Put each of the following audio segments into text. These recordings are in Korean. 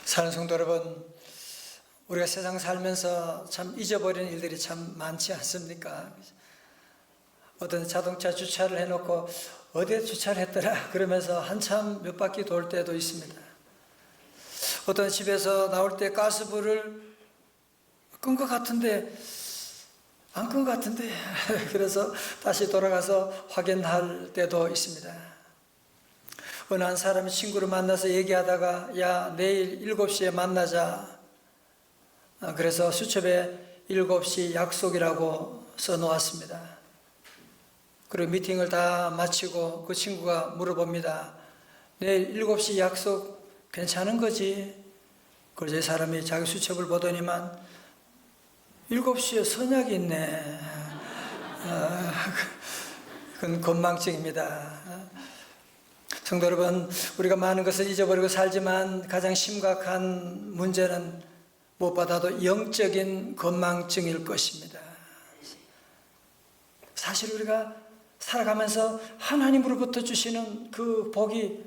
사랑하는 성도 여러분, 우리가 세상 살면서 참 잊어버리는 일들이 참 많지 않습니까? 어떤 자동차 주차를 해놓고 어디에 주차를 했더라 그러면서 한참 몇 바퀴 돌 때도 있습니다. 어떤 집에서 나올 때 가스불을 끈 것 같은데 안 끈 것 같은데 그래서 다시 돌아가서 확인할 때도 있습니다. 어느 한 사람이 친구를 만나서 얘기하다가 야 내일 7시에 만나자, 그래서 수첩에 7시 약속이라고 써놓았습니다. 그리고 미팅을 다 마치고 그 친구가 물어봅니다. 내일 7시 약속 괜찮은 거지? 그래서 이 사람이 자기 수첩을 보더니만 7시에 선약이 있네. 그건 건망증입니다. 성도 여러분, 우리가 많은 것을 잊어버리고 살지만 가장 심각한 문제는 무엇보다도 영적인 건망증일 것입니다. 사실 우리가 살아가면서 하나님으로부터 주시는 그 복이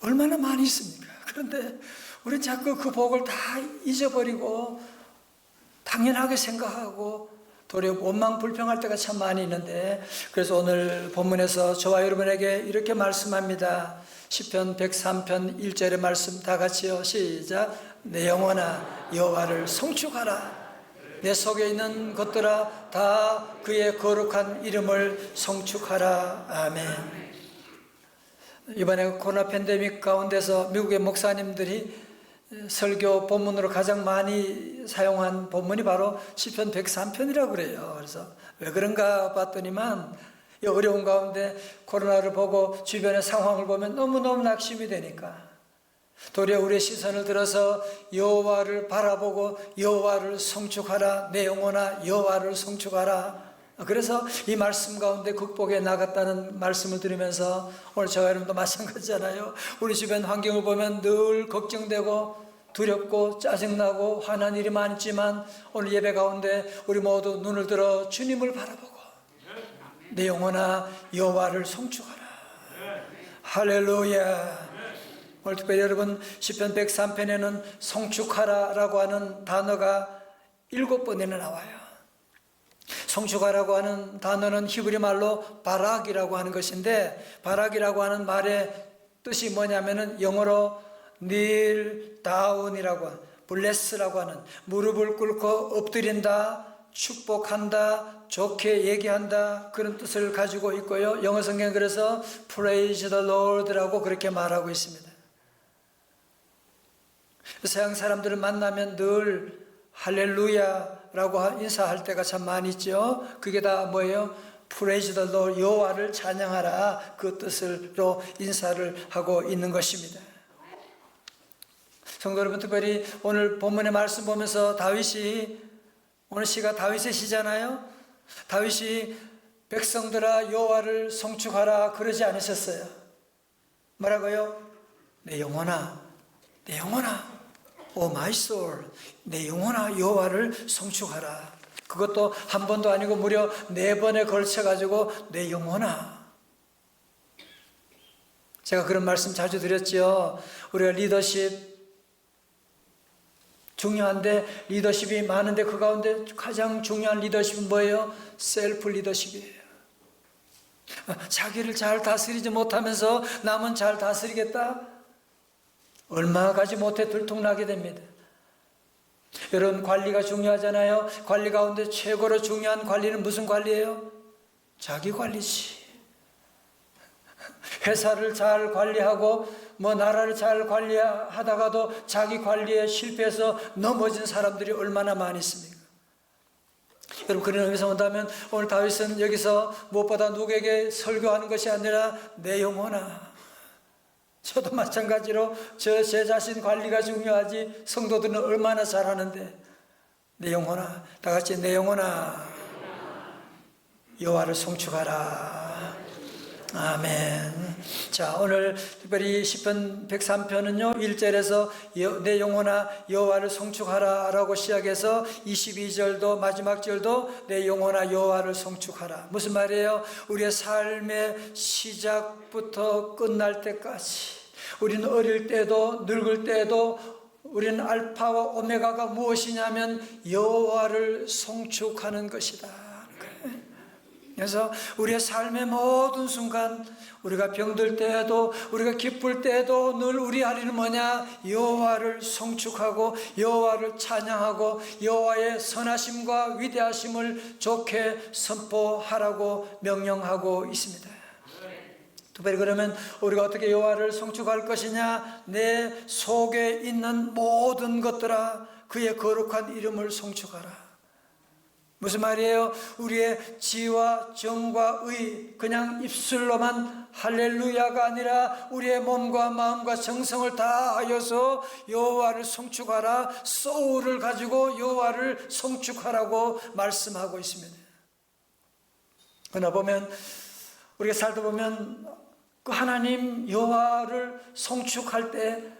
얼마나 많이 있습니까? 그런데 우리는 자꾸 그 복을 다 잊어버리고 당연하게 생각하고 도리어 원망불평할 때가 참 많이 있는데, 그래서 오늘 본문에서 저와 여러분에게 이렇게 말씀합니다. 시편 103편 1절의 말씀 다 같이요. 시작. 내 영혼아 여호와를 송축하라. 내 속에 있는 것들아 다 그의 거룩한 이름을 송축하라. 아멘. 이번에 코로나 팬데믹 가운데서 미국의 목사님들이 설교 본문으로 가장 많이 사용한 본문이 바로 시편 103편이라고 그래요. 그래서 왜 그런가 봤더니만 이 어려운 가운데 코로나를 보고 주변의 상황을 보면 너무너무 낙심이 되니까 도리어 우리의 시선을 들어서 여호와를 바라보고 여호와를 송축하라. 내 영혼아 여호와를 송축하라. 그래서 이 말씀 가운데 극복해 나갔다는 말씀을 들으면서 오늘 저와 여러분도 마찬가지잖아요. 우리 주변 환경을 보면 늘 걱정되고 두렵고 짜증나고 화난 일이 많지만 오늘 예배 가운데 우리 모두 눈을 들어 주님을 바라보고 내 영혼아 여호와를 송축하라. 할렐루야. 오늘 특별히 여러분 시편 103편에는 송축하라라고 하는 단어가 7번이나 나와요. 송축하라고 하는 단어는 히브리 말로 바락이라고 하는 것인데, 바락이라고 하는 말의 뜻이 뭐냐면은 영어로 kneel down이라고, bless라고 하는 무릎을 꿇고 엎드린다, 축복한다, 좋게 얘기한다, 그런 뜻을 가지고 있고요. 영어 성경은 그래서 praise the Lord라고 그렇게 말하고 있습니다. 서양 사람들을 만나면 늘 할렐루야라고 인사할 때가 참 많이 있죠. 그게 다 뭐예요? Praise the Lord, 여호와를 찬양하라, 그 뜻으로 인사를 하고 있는 것입니다. 성도 여러분, 특별히 오늘 본문의 말씀 보면서 다윗이, 오늘 시가 다윗의 시잖아요. 다윗이 백성들아 여호와를 송축하라 그러지 않으셨어요. 뭐라고요? 내 영혼아, 내 영혼아, 오 마이 소울, 내 영혼아 여호와를 송축하라. 그것도 한 번도 아니고 무려 4번에 걸쳐가지고 내 영혼아. 제가 그런 말씀 자주 드렸죠. 우리가 리더십 중요한데 리더십이 많은데 그 가운데 가장 중요한 리더십은 뭐예요? 셀프 리더십이에요. 자기를 잘 다스리지 못하면서 남은 잘 다스리겠다? 얼마 가지 못해 들통나게 됩니다. 여러분, 관리가 중요하잖아요. 관리 가운데 최고로 중요한 관리는 무슨 관리예요? 자기 관리지. 회사를 잘 관리하고 나라를 잘 관리하다가도 자기 관리에 실패해서 넘어진 사람들이 얼마나 많이 있습니까? 여러분, 그런 의미에서 본다면 오늘 다윗은 여기서 무엇보다 누구에게 설교하는 것이 아니라 내 영혼아, 저도 마찬가지로 제 자신 관리가 중요하지 성도들은 얼마나 잘하는데 내 영혼아, 다 같이 내 영혼아 여호와를 송축하라. 아멘. 자, 오늘 특별히 시편 103편은요 1절에서 내 영혼아 여호와를 송축하라 라고 시작해서 22절도 마지막 절도 내 영혼아 여호와를 송축하라. 무슨 말이에요? 우리의 삶의 시작부터 끝날 때까지 우리는 어릴 때도 늙을 때도 우리는 알파와 오메가가 무엇이냐면 여호와를 송축하는 것이다. 그래서 우리의 삶의 모든 순간, 우리가 병들 때에도 우리가 기쁠 때에도 늘 우리 아리는 뭐냐? 여호와를 송축하고 여호와를 찬양하고 여호와의 선하심과 위대하심을 좋게 선포하라고 명령하고 있습니다. 특별히 그러면 우리가 어떻게 여호와를 송축할 것이냐? 내 속에 있는 모든 것들아 그의 거룩한 이름을 송축하라. 무슨 말이에요? 우리의 지와 정과 의, 그냥 입술로만 할렐루야가 아니라 우리의 몸과 마음과 정성을 다하여서 여호와를 송축하라. 소울을 가지고 여호와를 송축하라고 말씀하고 있습니다. 그러나 보면 우리가 살다 보면 그 하나님 여호와를 송축할 때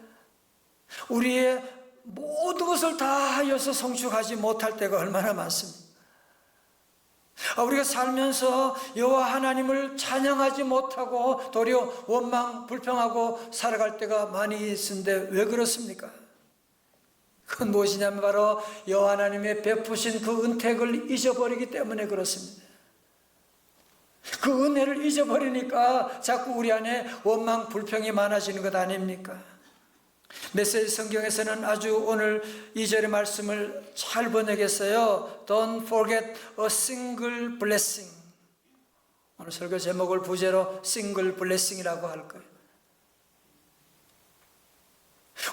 우리의 모든 것을 다하여서 송축하지 못할 때가 얼마나 많습니다. 우리가 살면서 여호와 하나님을 찬양하지 못하고 도리어 원망 불평하고 살아갈 때가 많이 있는데 왜 그렇습니까? 그건 무엇이냐면 바로 여호와 하나님의 베푸신 그 은택을 잊어버리기 때문에 그렇습니다. 그 은혜를 잊어버리니까 자꾸 우리 안에 원망 불평이 많아지는 것 아닙니까? 메시지 성경에서는 아주 오늘 2절의 말씀을 잘 번역했어요. Don't forget a single blessing. 오늘 설교 제목을 부제로 single blessing이라고 할 거예요.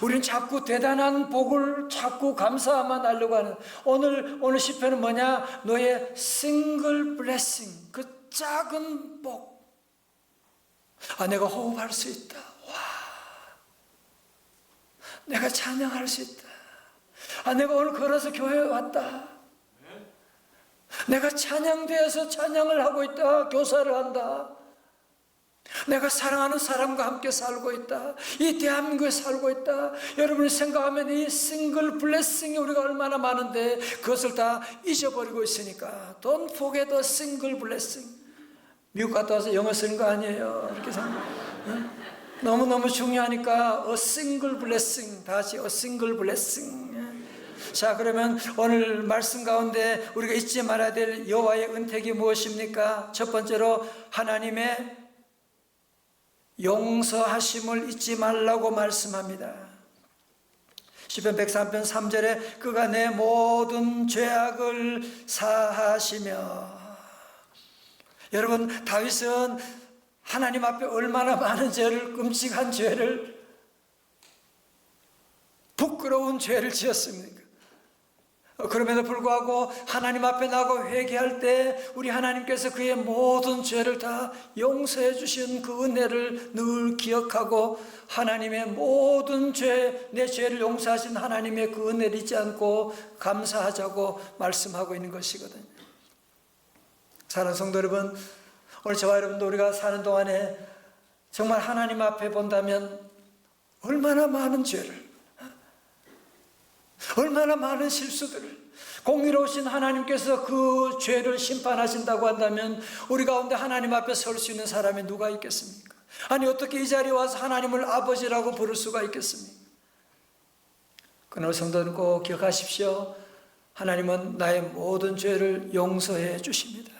우리는 자꾸 대단한 복을 자꾸 감사만 하려고 하는, 오늘 시편은 뭐냐? 너의 single blessing, 그 작은 복. 내가 호흡할 수 있다. 내가 찬양할 수 있다. 내가 오늘 걸어서 교회에 왔다. 내가 찬양대에서 찬양을 하고 있다. 교사를 한다. 내가 사랑하는 사람과 함께 살고 있다. 이 대한민국에 살고 있다. 여러분이 생각하면 이 싱글 블레싱이 우리가 얼마나 많은데 그것을 다 잊어버리고 있으니까 Don't forget a single blessing. 미국 갔다 와서 영어 쓰는 거 아니에요. 이렇게 생각해요. 너무너무 중요하니까 a single blessing, 다시 a single blessing. 자, 그러면 오늘 말씀 가운데 우리가 잊지 말아야 될 여호와의 은택이 무엇입니까? 첫 번째로 하나님의 용서하심을 잊지 말라고 말씀합니다. 시편 103편 3절에 그가 내 모든 죄악을 사하시며. 여러분, 다윗은 하나님 앞에 얼마나 많은 죄를, 끔찍한 죄를, 부끄러운 죄를 지었습니까? 그럼에도 불구하고 하나님 앞에 나가고 회개할 때 우리 하나님께서 그의 모든 죄를 다 용서해 주신 그 은혜를 늘 기억하고 하나님의 모든 죄, 내 죄를 용서하신 하나님의 그 은혜를 잊지 않고 감사하자고 말씀하고 있는 것이거든요. 사랑하는 성도 여러분, 오늘 저와 여러분도 우리가 사는 동안에 정말 하나님 앞에 본다면 얼마나 많은 죄를, 얼마나 많은 실수들을, 공의로우신 하나님께서 그 죄를 심판하신다고 한다면 우리 가운데 하나님 앞에 설 수 있는 사람이 누가 있겠습니까? 아니 어떻게 이 자리에 와서 하나님을 아버지라고 부를 수가 있겠습니까? 그러나 성도는 꼭 기억하십시오. 하나님은 나의 모든 죄를 용서해 주십니다.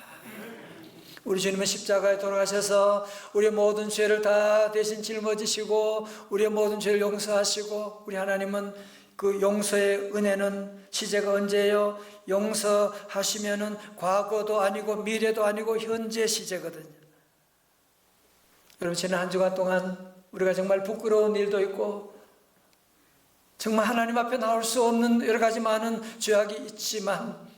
우리 주님은 십자가에 돌아가셔서 우리의 모든 죄를 다 대신 짊어지시고 우리의 모든 죄를 용서하시고, 우리 하나님은 그 용서의 은혜는 시제가 언제예요? 용서하시면은 과거도 아니고 미래도 아니고 현재 시제거든요. 여러분, 지난 한 주간 동안 우리가 정말 부끄러운 일도 있고 정말 하나님 앞에 나올 수 없는 여러 가지 많은 죄악이 있지만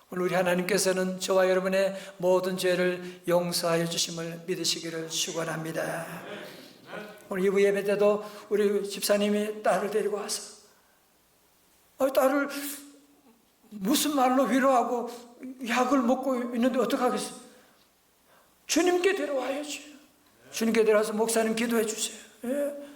오늘 우리 하나님께서는 저와 여러분의 모든 죄를 용서하여 주심을 믿으시기를 축원합니다. 오늘 2부 예배 때도 우리 집사님이 딸을 데리고 와서 딸을 무슨 말로 위로하고 약을 먹고 있는데 어떡하겠어요? 주님께 데려와야죠. 주님께 데려와서 목사님 기도해 주세요. 예.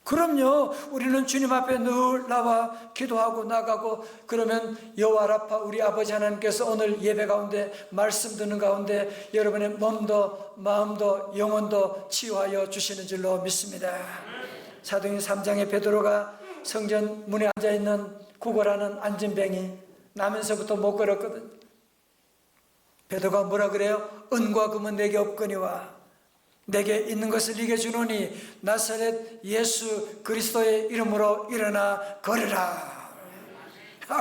그럼요. 우리는 주님 앞에 늘 나와 기도하고 나가고, 그러면 여호와 라파 우리 아버지 하나님께서 오늘 예배 가운데 말씀 듣는 가운데 여러분의 몸도 마음도 영혼도 치유하여 주시는 줄로 믿습니다. 사도행 3장에 베드로가 성전 문에 앉아있는 구걸하는 안진뱅이 나면서부터 못 걸었거든요. 베드로가 뭐라 그래요? 은과 금은 내게 없거니와 내게 있는 것을 네게 주노니 나사렛 예수 그리스도의 이름으로 일어나 걸으라.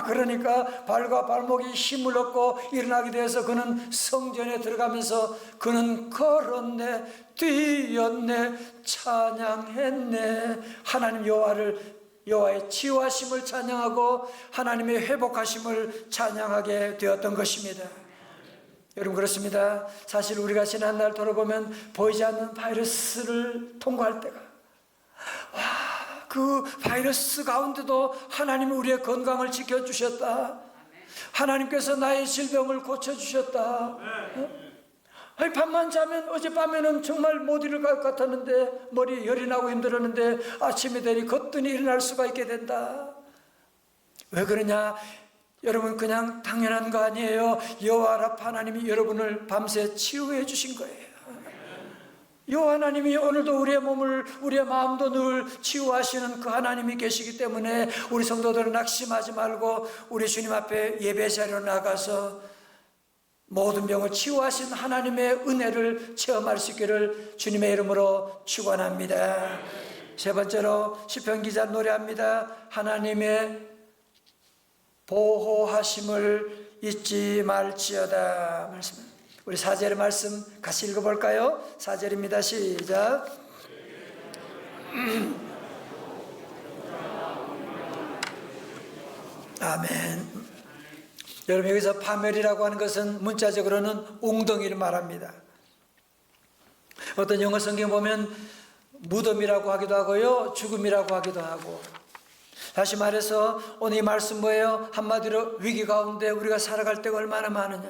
그러니까 발과 발목이 힘을 얻고 일어나게 되어서 그는 성전에 들어가면서 그는 걸었네, 뛰었네, 찬양했네. 하나님 여호와의 치유하심을 찬양하고 하나님의 회복하심을 찬양하게 되었던 것입니다. 여러분, 그렇습니다. 사실 우리가 지난날 돌아보면 보이지 않는 바이러스를 통과할 때가, 그 바이러스 가운데도 하나님이 우리의 건강을 지켜주셨다. 하나님께서 나의 질병을 고쳐주셨다. 아니, 밤만 자면 어젯밤에는 정말 못 일어날 것 같았는데 머리에 열이 나고 힘들었는데 아침이 되니 거뜬히 일어날 수가 있게 된다. 왜 그러냐? 여러분, 그냥 당연한 거 아니에요. 여호와 라파 하나님이 여러분을 밤새 치유해 주신 거예요. 여호와 하나님이 오늘도 우리의 몸을, 우리의 마음도 늘 치유하시는 그 하나님이 계시기 때문에 우리 성도들은 낙심하지 말고 우리 주님 앞에 예배 자리로 나가서 모든 병을 치유하신 하나님의 은혜를 체험할 수 있기를 주님의 이름으로 축원합니다. 세 번째로 시편 기자 노래합니다. 하나님의 보호하심을 잊지 말지어다. 말씀. 우리 4절의 말씀 같이 읽어볼까요? 4절입니다. 시작. 아멘. 여러분, 여기서 파멸이라고 하는 것은 문자적으로는 웅덩이를 말합니다. 어떤 영어 성경 보면 무덤이라고 하기도 하고요, 죽음이라고 하기도 하고. 다시 말해서 오늘 이 말씀 뭐예요? 한마디로 위기 가운데 우리가 살아갈 때가 얼마나 많으냐,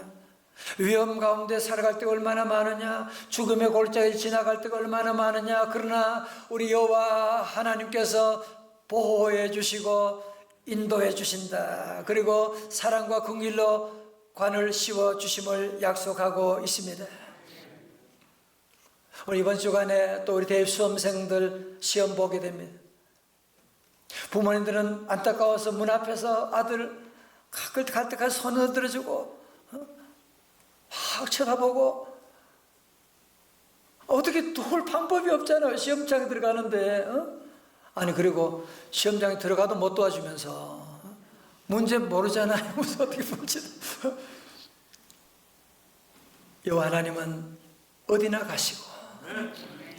위험 가운데 살아갈 때가 얼마나 많으냐, 죽음의 골짜기 지나갈 때가 얼마나 많으냐. 그러나 우리 여호와 하나님께서 보호해 주시고 인도해 주신다. 그리고 사랑과 긍휼로 관을 씌워 주심을 약속하고 있습니다. 오늘 이번 주간에 또 우리 대입 수험생들 시험 보게 됩니다. 부모님들은 안타까워서 문 앞에서 아들 갈 때까지 손을 들어주고 확 쳐다보고, 어떻게 도울 방법이 없잖아요. 시험장에 들어가는데. 아니, 그리고 시험장에 들어가도 못 도와주면서 문제 모르잖아요. 무슨 어떻게 풀지도. 여호와 하나님은 어디나 가시고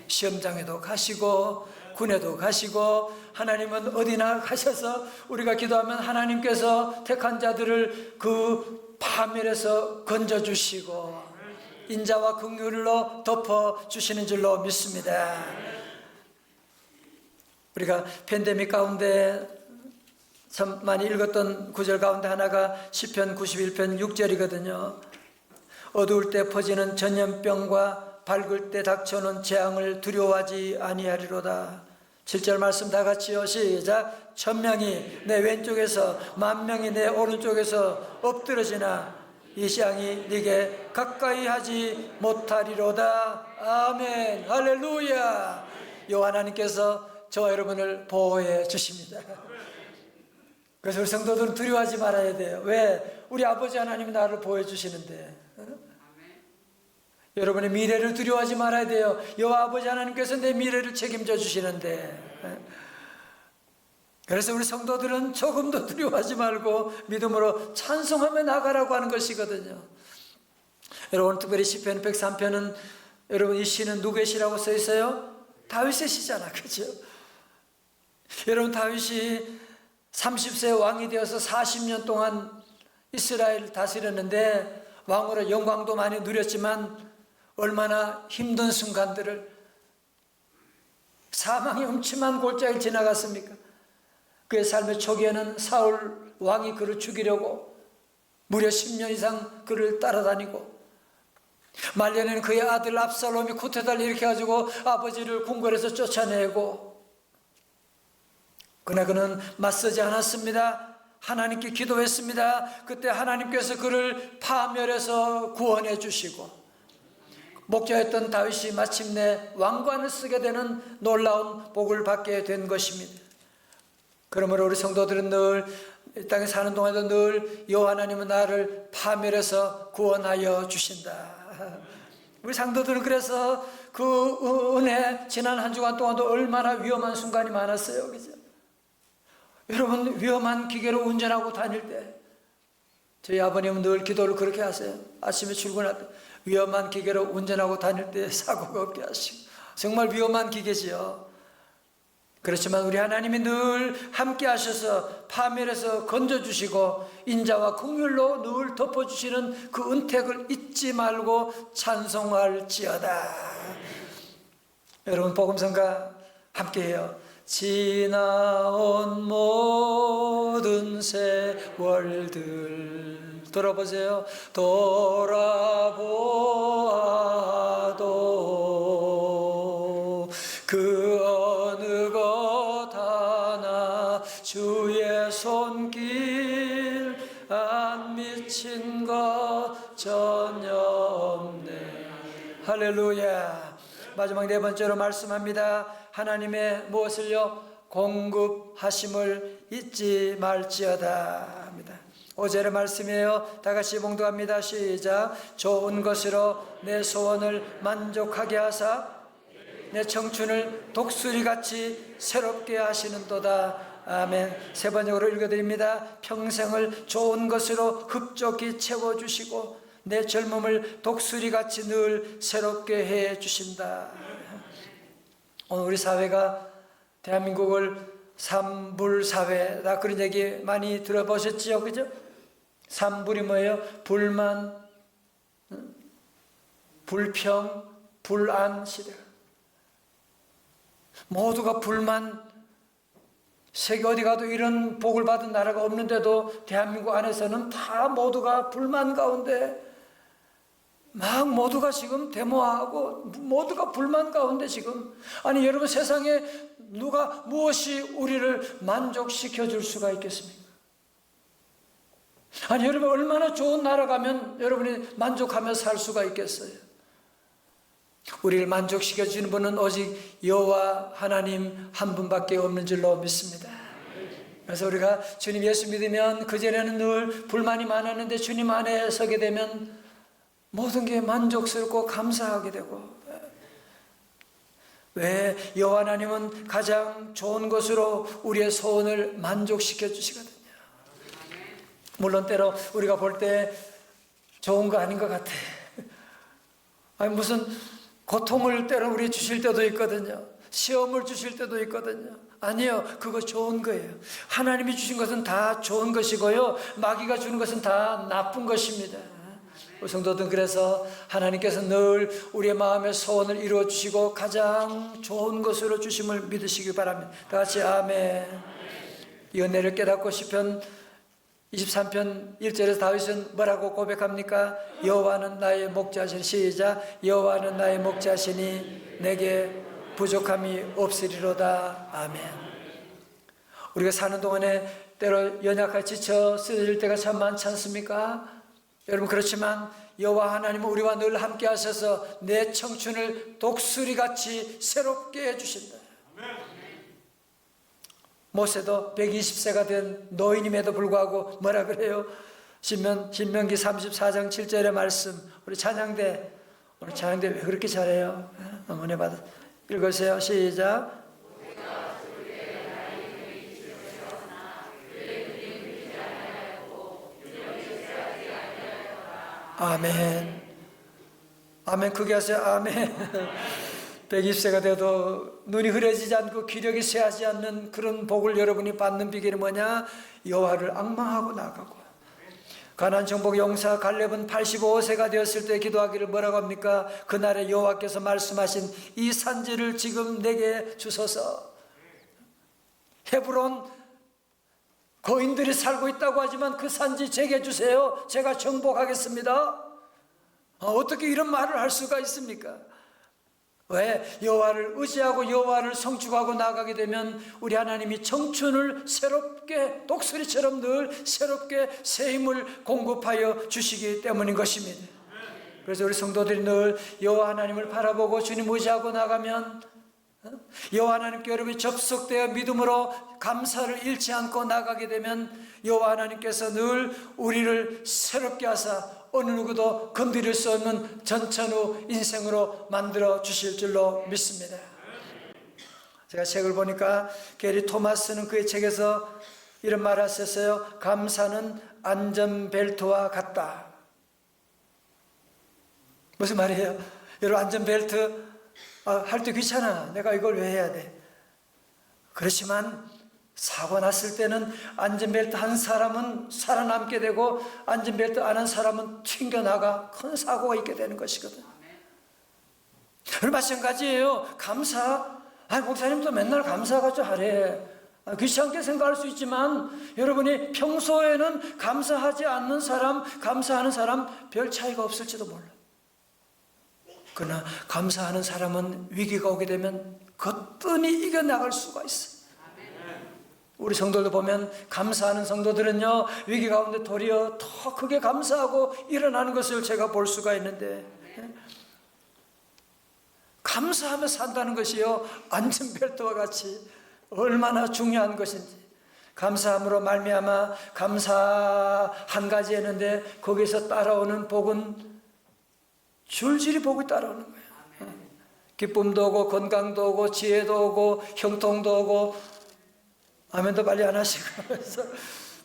시험장에도 가시고 군에도 가시고, 하나님은 어디나 가셔서 우리가 기도하면 하나님께서 택한 자들을 그 파멸에서 건져주시고 인자와 긍휼로 덮어주시는 줄로 믿습니다. 우리가 팬데믹 가운데 참 많이 읽었던 구절 가운데 하나가 시편 91편 6절이거든요. 어두울 때 퍼지는 전염병과 밝을 때 닥쳐오는 재앙을 두려워하지 아니하리로다. 7절 말씀 다 같이요. 시작. 1000명이 내 왼쪽에서 10,000명이 내 오른쪽에서 엎드러지나 이 재앙이 네게 가까이 하지 못하리로다. 아멘. 할렐루야. 여호와 하나님께서 저와 여러분을 보호해 주십니다. 그래서 우리 성도들은 두려워하지 말아야 돼요. 왜? 우리 아버지 하나님이 나를 보호해 주시는데. 여러분의 미래를 두려워하지 말아야 돼요. 여호와 아버지 하나님께서 내 미래를 책임져 주시는데. 그래서 우리 성도들은 조금도 두려워하지 말고 믿음으로 찬송하며 나가라고 하는 것이거든요. 여러분, 특별히 시편 103편은 여러분, 이 시는 누구의 시라고 써 있어요? 다윗의 시잖아, 그죠? 여러분, 다윗이 30세 왕이 되어서 40년 동안 이스라엘을 다스렸는데 왕으로 영광도 많이 누렸지만 얼마나 힘든 순간들을, 사망의 음침한 골짜기를 지나갔습니까? 그의 삶의 초기에는 사울 왕이 그를 죽이려고 무려 10년 이상 그를 따라다니고, 말년에는 그의 아들 압살롬이 쿠데타를 일으켜가지고 아버지를 궁궐에서 쫓아내고, 그러나 그는 맞서지 않았습니다. 하나님께 기도했습니다. 그때 하나님께서 그를 파멸해서 구원해 주시고, 목자였던 다윗이 마침내 왕관을 쓰게 되는 놀라운 복을 받게 된 것입니다. 그러므로 우리 성도들은 늘 이 땅에 사는 동안에도 늘 여호와 하나님은 나를 파멸해서 구원하여 주신다. 우리 상도들은 그래서 그 은혜 지난 한 주간 동안도 얼마나 위험한 순간이 많았어요. 그죠? 여러분 위험한 기계로 운전하고 다닐 때 저희 아버님은 늘 기도를 그렇게 하세요. 아침에 출근할 때 위험한 기계로 운전하고 다닐 때 사고가 없게 하시고 정말 위험한 기계지요. 그렇지만 우리 하나님이 늘 함께 하셔서 파멸해서 건져주시고 인자와 긍휼로 늘 덮어주시는 그 은택을 잊지 말고 찬송할지어다. 여러분 복음성가 함께해요. 지나온 모든 세월들 돌아보세요. 돌아보아도 그 어느 것 하나 주의 손길 안 미친 것 전혀 없네. 할렐루야. 마지막 네 번째로 말씀합니다. 하나님의 무엇을요? 공급하심을 잊지 말지어다 합니다. 5절의 말씀이에요. 다 같이 봉독합니다. 시작. 좋은 것으로 내 소원을 만족하게 하사 내 청춘을 독수리같이 새롭게 하시는도다. 아멘. 세 번역으로 읽어드립니다. 평생을 좋은 것으로 흡족히 채워주시고 내 젊음을 독수리같이 늘 새롭게 해 주신다. 오늘 우리 사회가 대한민국을 삼불사회다 그런 얘기 많이 들어보셨지요? 그죠? 삼불이 뭐예요? 불만, 불평, 불안 시대. 모두가 불만. 세계 어디 가도 이런 복을 받은 나라가 없는데도 대한민국 안에서는 다 모두가 불만 가운데 막 모두가 지금 데모하고 모두가 불만 가운데 지금 아니 여러분 세상에 누가 무엇이 우리를 만족시켜 줄 수가 있겠습니까? 아니 여러분 얼마나 좋은 나라 가면 여러분이 만족하며 살 수가 있겠어요? 우리를 만족시켜 주는 분은 오직 여호와 하나님 한 분밖에 없는 줄로 믿습니다. 그래서 우리가 주님 예수 믿으면 그전에는 늘 불만이 많았는데 주님 안에 서게 되면 모든 게 만족스럽고 감사하게 되고 왜 여호와 하나님은 가장 좋은 것으로 우리의 소원을 만족시켜 주시거든요. 물론 때로 우리가 볼 때 좋은 거 아닌 것 같아. 아니 무슨 고통을 때로 우리 주실 때도 있거든요. 시험을 주실 때도 있거든요. 아니요, 그거 좋은 거예요. 하나님이 주신 것은 다 좋은 것이고요, 마귀가 주는 것은 다 나쁜 것입니다. 우리 성도들은 그래서 하나님께서 늘 우리의 마음의 소원을 이루어 주시고 가장 좋은 것으로 주심을 믿으시기 바랍니다. 다 같이 아멘. 이 은혜를 깨닫고 시편 23편 1절에서 다윗은 뭐라고 고백합니까? 여호와는 나의 목자시니 시작. 여호와는 나의 목자시니 내게 부족함이 없으리로다. 아멘. 우리가 사는 동안에 때로 연약하게 지쳐 쓰러질 때가 참 많지 않습니까? 여러분 그렇지만 여호와 하나님은 우리와 늘 함께 하셔서 내 청춘을 독수리같이 새롭게 해주신다. 모세도 120세가 된 노인임에도 불구하고 뭐라 그래요? 신명기 34장 7절의 말씀. 우리 찬양대 오늘 찬양대 왜 그렇게 잘해요? 너무 은혜 받아. 읽으세요. 시작. 아멘. 아멘. 크게 하세요. 아멘. 120세가 돼도 눈이 흐려지지 않고 기력이 쇠하지 않는 그런 복을 여러분이 받는 비결이 뭐냐? 여호와를 앙망하고 나가고. 가나안 정복 용사 갈렙은 85세가 되었을 때 기도하기를 뭐라고 합니까? 그날에 여호와께서 말씀하신 이 산지를 지금 내게 주소서. 헤브론 거인들이 살고 있다고 하지만 그 산지 제게 주세요. 제가 정복하겠습니다. 어떻게 이런 말을 할 수가 있습니까? 왜? 여호와를 의지하고 여호와를 성축하고 나가게 되면 우리 하나님이 청춘을 새롭게 독수리처럼 늘 새롭게 새 힘을 공급하여 주시기 때문인 것입니다. 그래서 우리 성도들이 늘 여호와 하나님을 바라보고 주님 의지하고 나가면 여호와 하나님께 여러분이 접속되어 믿음으로 감사를 잃지 않고 나가게 되면 여호와 하나님께서 늘 우리를 새롭게 하사 어느 누구도 건드릴 수 없는 전천후 인생으로 만들어 주실 줄로 믿습니다. 제가 책을 보니까 게리 토마스는 그의 책에서 이런 말을 하셨어요. 감사는 안전벨트와 같다. 무슨 말이에요? 여러분, 안전벨트 할 때 귀찮아. 내가 이걸 왜 해야 돼? 그렇지만 사고 났을 때는 안전벨트 한 사람은 살아남게 되고 안전벨트 안 한 사람은 튕겨나가 큰 사고가 있게 되는 것이거든. 마찬가지예요. 감사. 목사님도 맨날 감사가 하래. 귀찮게 생각할 수 있지만 여러분이 평소에는 감사하지 않는 사람, 감사하는 사람 별 차이가 없을지도 몰라. 그러나 감사하는 사람은 위기가 오게 되면 거뜬히 이겨나갈 수가 있어. 우리 성도들 보면 감사하는 성도들은요, 위기 가운데 도리어 더 크게 감사하고 일어나는 것을 제가 볼 수가 있는데, 감사하며 산다는 것이요, 안전벨트와 같이 얼마나 중요한 것인지. 감사함으로 말미암아 감사 한 가지 했는데 거기서 따라오는 복은 줄줄이 복이 따라오는 거예요. 기쁨도 오고 건강도 오고 지혜도 오고 형통도 오고. 아멘도 빨리 안 하시고 그래서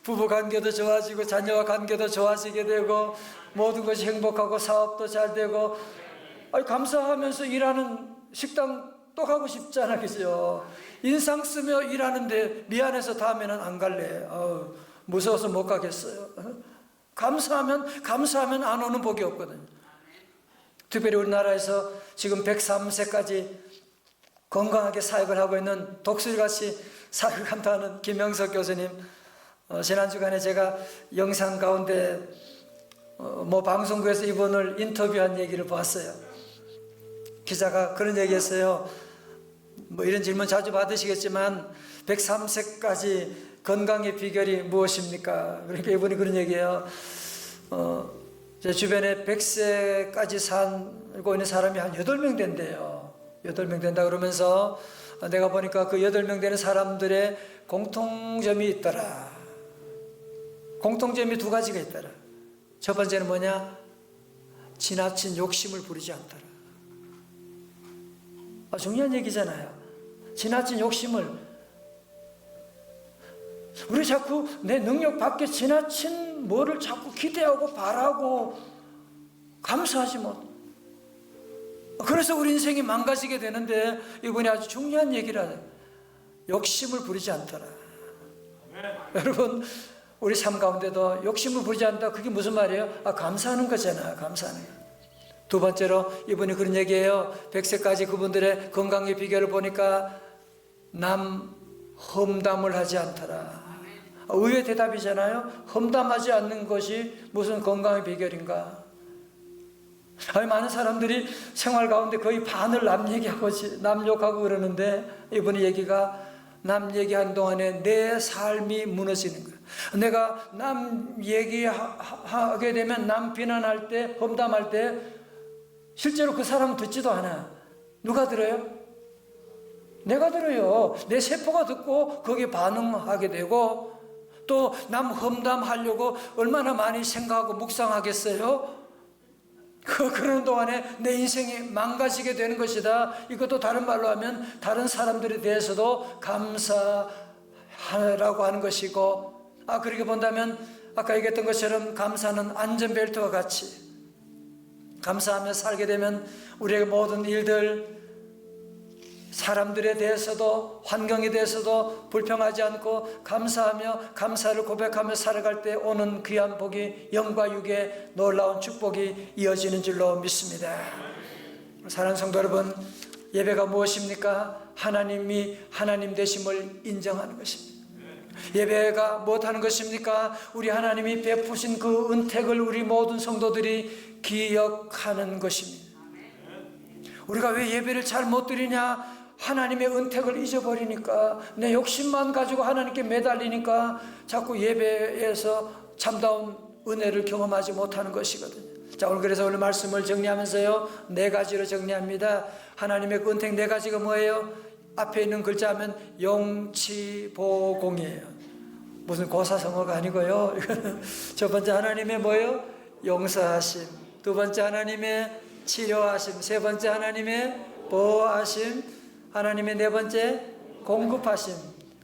부부 관계도 좋아지고 자녀와 관계도 좋아지게 되고 모든 것이 행복하고 사업도 잘 되고. 감사하면서 일하는 식당 또 가고 싶잖아, 그죠? 인상 쓰며 일하는데 미안해서 다음에는 안 갈래. 무서워서 못 가겠어요. 감사하면 안 오는 복이 없거든요. 특별히 우리나라에서 지금 103세까지 건강하게 사역을 하고 있는 독수리같이 사역을 한다는 김영석 교수님, 지난 주간에 제가 영상 가운데 방송국에서 이분을 인터뷰한 얘기를 봤어요. 기자가 그런 얘기했어요. 이런 질문 자주 받으시겠지만 103세까지 건강의 비결이 무엇입니까? 그러니까 이분이 그런 얘기예요. 제 주변에 100세까지 살고 있는 사람이 한 8명 된대요. 8명 된다 그러면서 내가 보니까 그 8명 되는 사람들의 공통점이 있더라. 공통점이 2가지가 있더라. 첫 번째는 뭐냐? 지나친 욕심을 부리지 않더라. 중요한 얘기잖아요. 지나친 욕심을. 우리 자꾸 내 능력 밖에 지나친 뭐를 자꾸 기대하고 바라고 감사하지 못. 그래서 우리 인생이 망가지게 되는데 이분이 아주 중요한 얘기를 하네요. 욕심을 부리지 않더라. 여러분, 우리 삶 가운데도 욕심을 부리지 않다. 그게 무슨 말이에요? 감사하는 거잖아. 감사하는 거. 두 번째로 이분이 그런 얘기예요. 100세까지 그분들의 건강의 비결을 보니까 남 험담을 하지 않더라. 의외의 대답이잖아요. 험담하지 않는 것이 무슨 건강의 비결인가? 많은 사람들이 생활 가운데 거의 반을 남 얘기하고 남 욕하고 그러는데 이분의 얘기가 남 얘기한 동안에 내 삶이 무너지는 거예요. 내가 남 얘기하게 되면 남 비난할 때, 험담할 때 실제로 그 사람은 듣지도 않아. 누가 들어요? 내가 들어요. 내 세포가 듣고 거기에 반응하게 되고 또 남 험담하려고 얼마나 많이 생각하고 묵상하겠어요? 그러는 동안에 내 인생이 망가지게 되는 것이다. 이것도 다른 말로 하면 다른 사람들에 대해서도 감사하라고 하는 것이고, 그렇게 본다면 아까 얘기했던 것처럼 감사는 안전벨트와 같이 감사하며 살게 되면 우리의 모든 일들, 사람들에 대해서도 환경에 대해서도 불평하지 않고 감사하며 감사를 고백하며 살아갈 때 오는 귀한 복이 영과 육의 놀라운 축복이 이어지는 줄로 믿습니다. 사랑하는 성도 여러분, 예배가 무엇입니까? 하나님이 하나님 되심을 인정하는 것입니다. 예배가 무엇하는 것입니까? 우리 하나님이 베푸신 그 은택을 우리 모든 성도들이 기억하는 것입니다. 우리가 왜 예배를 잘 못 드리냐? 하나님의 은택을 잊어버리니까, 내 욕심만 가지고 하나님께 매달리니까 자꾸 예배에서 참다운 은혜를 경험하지 못하는 것이거든요. 자, 오늘 그래서 오늘 말씀을 정리하면서요, 네 가지로 정리합니다. 하나님의 그 은택 네 가지가 뭐예요? 앞에 있는 글자 하면 용치보공이에요. 무슨 고사성어가 아니고요. 첫 번째 하나님의 뭐예요? 용서하심. 두 번째 하나님의 치료하심. 세 번째 하나님의 보호하심. 하나님의 네 번째 공급하심.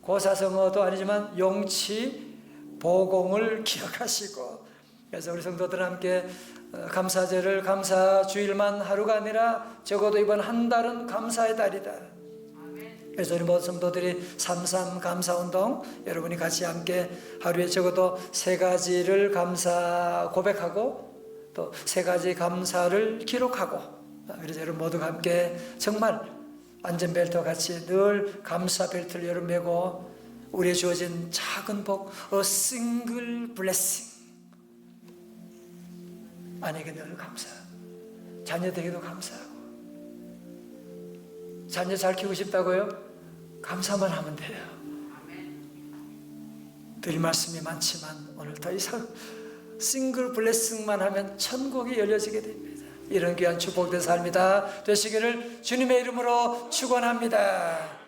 고사성어도 아니지만 용치보공을 기억하시고, 그래서 우리 성도들 함께 감사절을 감사주일만 하루가 아니라 적어도 이번 한 달은 감사의 달이다. 그래서 우리 모든 성도들이 3.3 감사운동 여러분이 같이 함께 하루에 적어도 세 가지를 감사 고백하고 또 세 가지 감사를 기록하고, 그래서 여러분 모두가 함께 정말 안전벨트와 같이 늘 감사 벨트를 여러분 메고 우리의 주어진 작은 복, a single blessing, 아내에게 늘 감사, 자녀들에게도 감사하고, 자녀 잘 키우고 싶다고요? 감사만 하면 돼요. 드릴 말씀이 많지만 오늘 더 이상 싱글 블레싱만 하면 천국이 열려지게 됩니다. 이런 귀한 축복된 삶이 다 되시기를 주님의 이름으로 축원합니다.